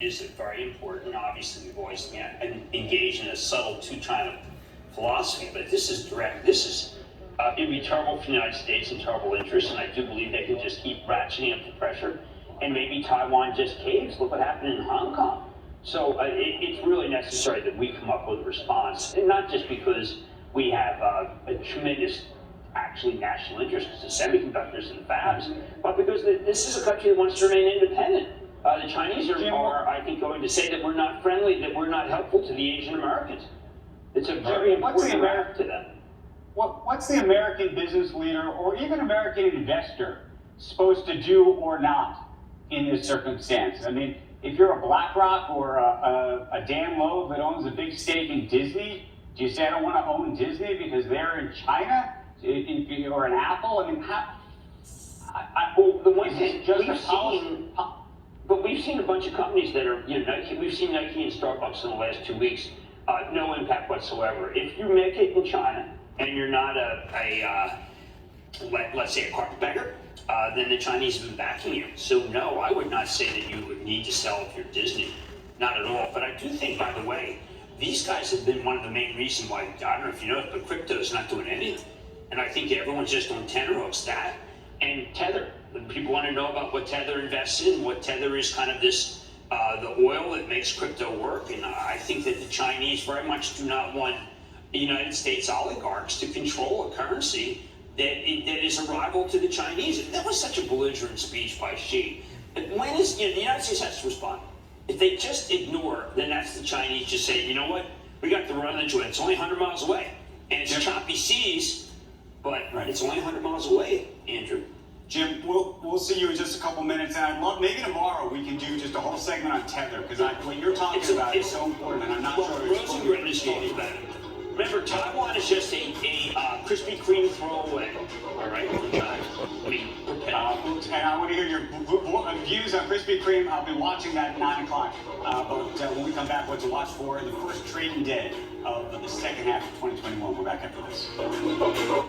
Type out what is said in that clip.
Is very important. Obviously, we've always engaged in a subtle two-China philosophy, but this is direct. This is it'd be terrible for the United States and terrible interests, and I do believe they can just keep ratcheting up the pressure, and maybe Taiwan just caves. Look what happened in Hong Kong. So it's really necessary that we come up with a response, and not just because we have a tremendous, actually, national interest in semiconductors and fabs, but because this is a country that wants to remain independent. The Chinese are, I think, going to say that we're not friendly, that we're not helpful to the Asian Americans. It's a very important America to them. What's the American business leader or even American investor supposed to do or not in this circumstance? I mean, if you're a BlackRock or a Dan Loeb that owns a big stake in Disney, do you say I don't want to own Disney because they're in China? Or an Apple? I mean, well, the one thing but we've seen a bunch of companies that are, Nike. We've seen Nike and Starbucks in the last 2 weeks. No impact whatsoever. If you make it in China and you're not let's say a carpetbagger, then the Chinese have been backing you. So no, I would not say that you would need to sell if you're Disney. Not at all. But I do think, by the way, these guys have been one of the main reasons why, I don't know if you know, but crypto is not doing anything. And I think everyone's just on tenterhooks. That and Tether. People want to know about what Tether invests in, what Tether is kind of this, the oil that makes crypto work. And I think that the Chinese very much do not want the United States oligarchs to control a currency that is a rival to the Chinese. That was such a belligerent speech by Xi. When is, the United States has to respond. If they just ignore, then that's the Chinese just saying, you know what, we got to run into it. It's only 100 miles away. And it's choppy seas, but it's only 100 miles away, Andrew. Jim, we'll see you in just a couple minutes, and I'd love, maybe tomorrow we can do just a whole segment on Tether, because what you're talking about is so important, and I'm not sure it's Rosengren about it. Remember, Taiwan is just a Krispy Kreme throwaway. All right, I mean, and I want to hear your views on Krispy Kreme. I'll be watching that at 9 o'clock. But when we come back, what to watch for in the first trading day of the second half of 2021. We're back after this.